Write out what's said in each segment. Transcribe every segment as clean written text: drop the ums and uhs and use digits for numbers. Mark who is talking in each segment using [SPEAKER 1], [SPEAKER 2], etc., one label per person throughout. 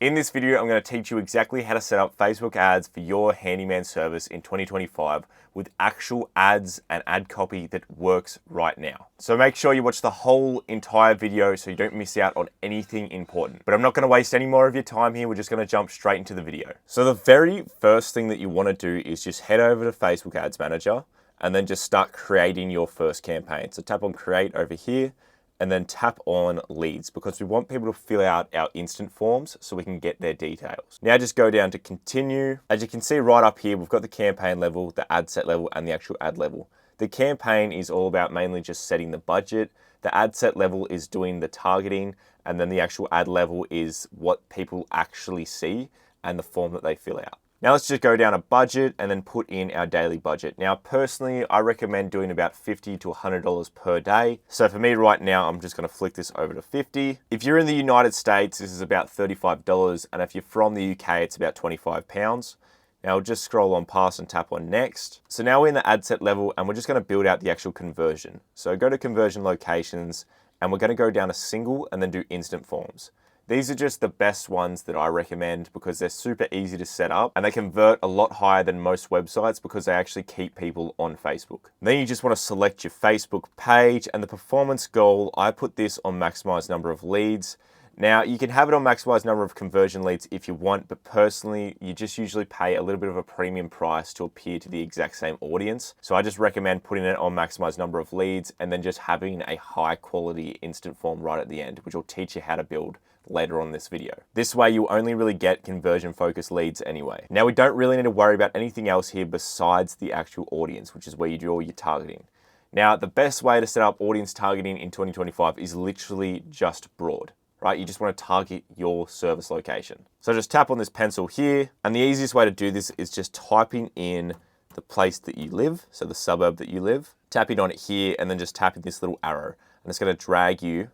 [SPEAKER 1] In this video, I'm going to teach you exactly how to set up Facebook ads for your handyman service in 2025 with actual ads and ad copy that works right now. So make sure you watch the whole entire video so you don't miss out on anything important. But I'm not going to waste any more of your time here. We're just going to jump straight into the video. So the very first thing that you want to do is just head over to Facebook Ads Manager and then just start creating your first campaign. So tap on Create over here, and then tap on leads because we want people to fill out our instant forms so we can get their details. Now just go down to continue. As you can see right up here, we've got the campaign level, the ad set level, and the actual ad level. The campaign is all about mainly just setting the budget. The ad set level is doing the targeting, and then the actual ad level is what people actually see and the form that they fill out. Now let's just go down a budget and then put in our daily budget. Now personally, I recommend doing about $50 to $100 per day. So for me right now, I'm just gonna flick this over to 50. If you're in the United States, this is about $35. And if you're from the UK, it's about 25 pounds. Now I'll just scroll on past and tap on next. So now we're in the ad set level and we're just gonna build out the actual conversion. So go to conversion locations and we're gonna go down a single and then do instant forms. These are just the best ones that I recommend because they're super easy to set up and they convert a lot higher than most websites because they actually keep people on Facebook. Then you just want to select your Facebook page and the performance goal. I put this on maximize number of leads. Now you can have it on maximize number of conversion leads if you want, but personally, you just usually pay a little bit of a premium price to appear to the exact same audience. So I just recommend putting it on maximize number of leads and then just having a high quality instant form right at the end, which will teach you how to build later on in this video. This way you only really get conversion focused leads anyway. Now we don't really need to worry about anything else here besides the actual audience, which is where you do all your targeting. Now the best way to set up audience targeting in 2025 is literally just broad, right? You just want to target your service location. So just tap on this pencil here, and the easiest way to do this is just typing in the place that you live, so the suburb that you live, tapping on it here, and then just tapping this little arrow, and it's going to drag you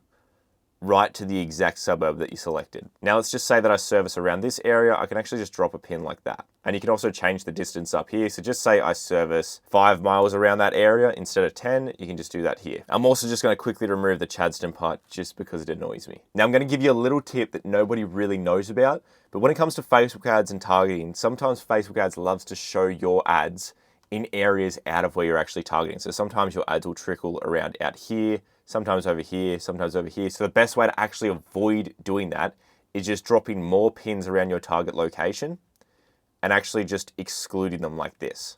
[SPEAKER 1] right to the exact suburb that you selected. Now let's just say that I service around this area. I can actually just drop a pin like that. And you can also change the distance up here. So just say I service 5 miles around that area instead of 10, you can just do that here. I'm also just gonna quickly remove the Chadstone part just because it annoys me. Now I'm gonna give you a little tip that nobody really knows about, but when it comes to Facebook ads and targeting, sometimes Facebook ads loves to show your ads in areas out of where you're actually targeting. So sometimes your ads will trickle around out here, sometimes over here, sometimes over here. So the best way to actually avoid doing that is just dropping more pins around your target location and actually just excluding them like this.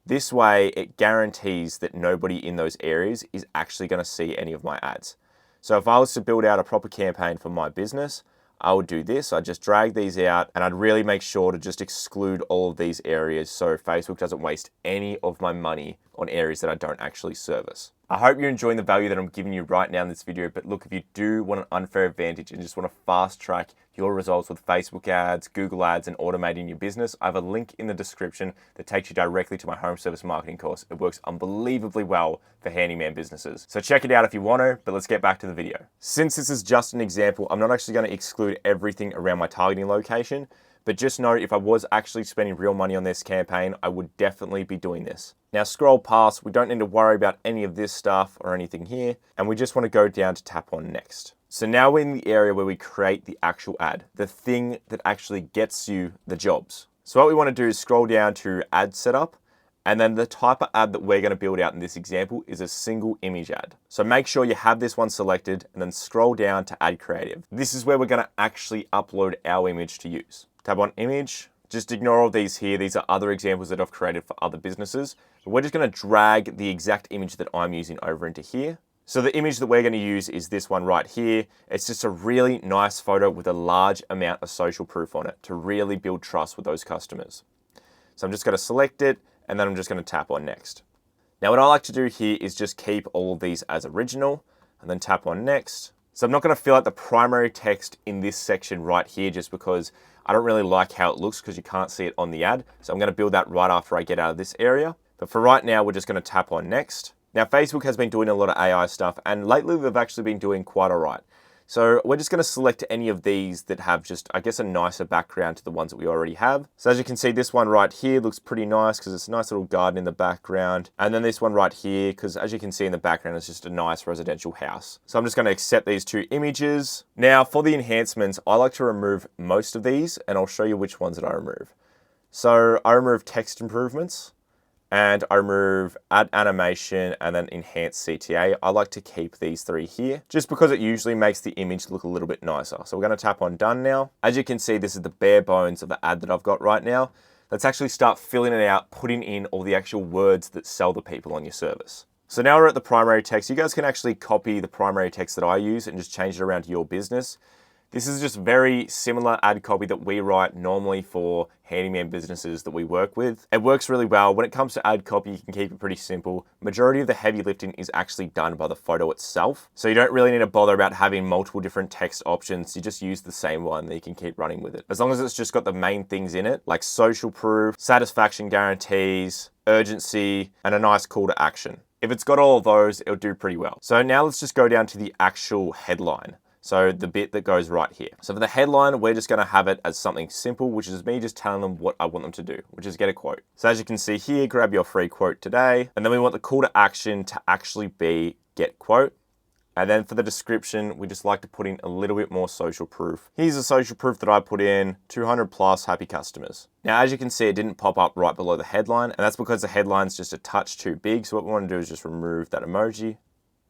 [SPEAKER 1] This way, it guarantees that nobody in those areas is actually going to see any of my ads. So if I was to build out a proper campaign for my business, I would do this. I'd just drag these out and I'd really make sure to just exclude all of these areas so Facebook doesn't waste any of my money on areas that I don't actually service. I hope you're enjoying the value that I'm giving you right now in this video, but look, if you do want an unfair advantage and just want to fast track your results with Facebook ads, Google ads, and automating your business, I have a link in the description that takes you directly to my home service marketing course. It works unbelievably well for handyman businesses. So check it out if you want to, but let's get back to the video. Since this is just an example, I'm not actually going to exclude everything around my targeting location, but just know if I was actually spending real money on this campaign, I would definitely be doing this. Now scroll past, we don't need to worry about any of this stuff or anything here, and we just want to go down to tap on next. So now we're in the area where we create the actual ad, the thing that actually gets you the jobs. So what we want to do is scroll down to ad setup, and then the type of ad that we're going to build out in this example is a single image ad. So make sure you have this one selected and then scroll down to add creative. This is where we're going to actually upload our image to use. Tap on image, just ignore all these here. These are other examples that I've created for other businesses. But we're just going to drag the exact image that I'm using over into here. So the image that we're going to use is this one right here. It's just a really nice photo with a large amount of social proof on it to really build trust with those customers. So I'm just going to select it and then I'm just going to tap on next. Now what I like to do here is just keep all of these as original and then tap on next. So I'm not going to fill out the primary text in this section right here just because I don't really like how it looks because you can't see it on the ad. So I'm going to build that right after I get out of this area. But for right now, we're just going to tap on next. Now, Facebook has been doing a lot of AI stuff and lately they've actually been doing quite all right. So we're just going to select any of these that have just, I guess, a nicer background to the ones that we already have. So as you can see, this one right here looks pretty nice because it's a nice little garden in the background. And then this one right here, because as you can see in the background, it's just a nice residential house. So I'm just going to accept these two images. Now for the enhancements, I like to remove most of these, and I'll show you which ones that I remove. So I remove text improvements, and I remove add animation and then enhance CTA. I like to keep these three here just because it usually makes the image look a little bit nicer. So we're going to tap on done now. As you can see, this is the bare bones of the ad that I've got right now. Let's actually start filling it out, putting in all the actual words that sell the people on your service. So now we're at the primary text. You guys can actually copy the primary text that I use and just change it around to your business. This is just very similar ad copy that we write normally for handyman businesses that we work with. It works really well. When it comes to ad copy, you can keep it pretty simple. Majority of the heavy lifting is actually done by the photo itself. So you don't really need to bother about having multiple different text options. You just use the same one that you can keep running with it. As long as it's just got the main things in it, like social proof, satisfaction guarantees, urgency, and a nice call to action. If it's got all of those, it'll do pretty well. So now let's just go down to the actual headline. So the bit that goes right here. So for the headline, we're just gonna have it as something simple, which is me just telling them what I want them to do, which is get a quote. So as you can see here, grab your free quote today. And then we want the call to action to actually be get quote. And then for the description, we just like to put in a little bit more social proof. Here's the social proof that I put in, 200 plus happy customers. Now, as you can see, it didn't pop up right below the headline, and that's because the headline's just a touch too big. So what we want to do is just remove that emoji,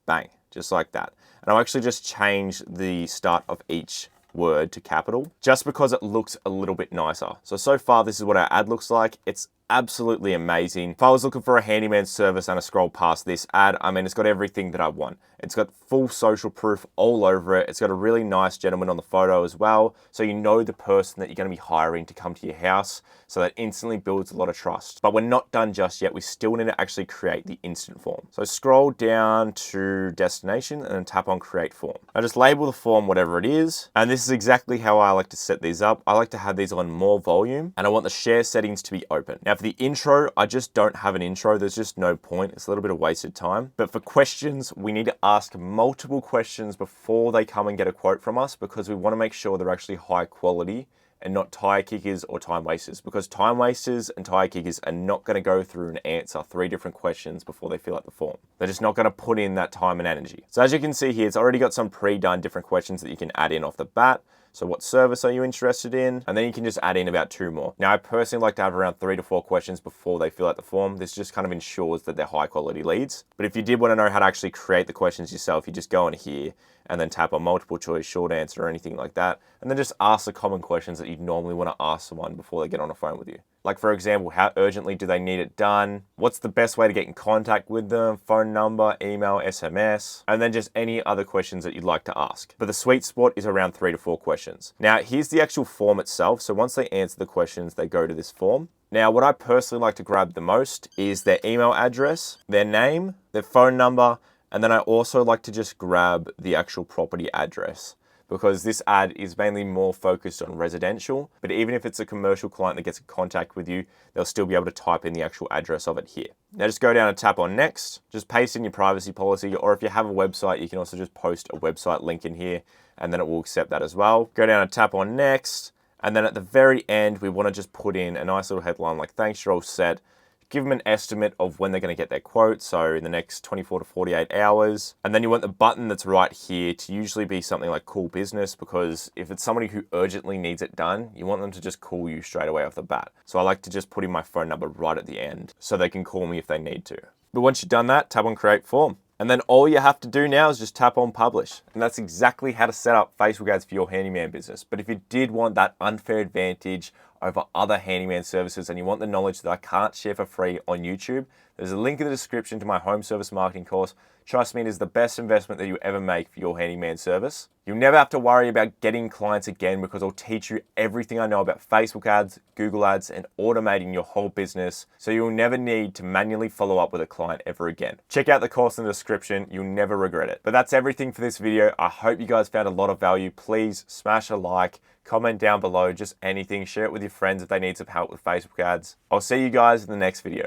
[SPEAKER 1] bang, just like that. And I'll actually just change the start of each word to capital just because it looks a little bit nicer. So far, this is what our ad looks like. It's absolutely amazing. If I was looking for a handyman service and I scroll past this ad, I mean, it's got everything that I want. It's got full social proof all over it. It's got a really nice gentleman on the photo as well. So you know the person that you're going to be hiring to come to your house. So that instantly builds a lot of trust. But we're not done just yet. We still need to actually create the instant form. So scroll down to destination and then tap on create form. Now just label the form whatever it is. And this is exactly how I like to set these up. I like to have these on more volume and I want the share settings to be open. Now for the intro, I just don't have an intro. There's just no point. It's a little bit of wasted time. But for questions, we need to ask multiple questions before they come and get a quote from us because we want to make sure they're actually high quality and not tire kickers or time wasters, because time wasters and tire kickers are not going to go through and answer 3 different questions before they fill out the form. They're just not going to put in that time and energy. So as you can see here, it's already got some pre-done different questions that you can add in off the bat. So what service are you interested in? And then you can just add in about 2 more. Now, I personally like to have around 3 to 4 questions before they fill out the form. This just kind of ensures that they're high quality leads. But if you did want to know how to actually create the questions yourself, you just go in here and then tap on multiple choice, short answer, or anything like that. And then just ask the common questions that you'd normally want to ask someone before they get on a phone with you. Like for example, how urgently do they need it done? What's the best way to get in contact with them? Phone number, email, SMS, and then just any other questions that you'd like to ask. But the sweet spot is around 3 to 4 questions. Now, here's the actual form itself. So once they answer the questions, they go to this form. Now, what I personally like to grab the most is their email address, their name, their phone number, and then I also like to just grab the actual property address, because this ad is mainly more focused on residential, but even if it's a commercial client that gets in contact with you, they'll still be able to type in the actual address of it here. Now just go down and tap on next, just paste in your privacy policy, or if you have a website, you can also just post a website link in here and then it will accept that as well. Go down and tap on next, and then at the very end, we want to just put in a nice little headline like, thanks, you're all set. Give them an estimate of when they're going to get their quote, so in the next 24 to 48 hours. And then you want the button that's right here to usually be something like call business, because if it's somebody who urgently needs it done, you want them to just call you straight away off the bat. So I like to just put in my phone number right at the end so they can call me if they need to. But once you've done that, tap on create form. And then all you have to do now is just tap on publish. And that's exactly how to set up Facebook ads for your handyman business. But if you did want that unfair advantage over other handyman services and you want the knowledge that I can't share for free on YouTube, there's a link in the description to my home service marketing course. Trust me, it is the best investment that you ever make for your handyman service. You'll never have to worry about getting clients again, because I'll teach you everything I know about Facebook ads, Google ads, and automating your whole business, so you'll never need to manually follow up with a client ever again. Check out the course in the description. You'll never regret it. But that's everything for this video. I hope you guys found a lot of value. Please smash a like, comment down below, just anything. Share it with your friends if they need some help with Facebook ads. I'll see you guys in the next video.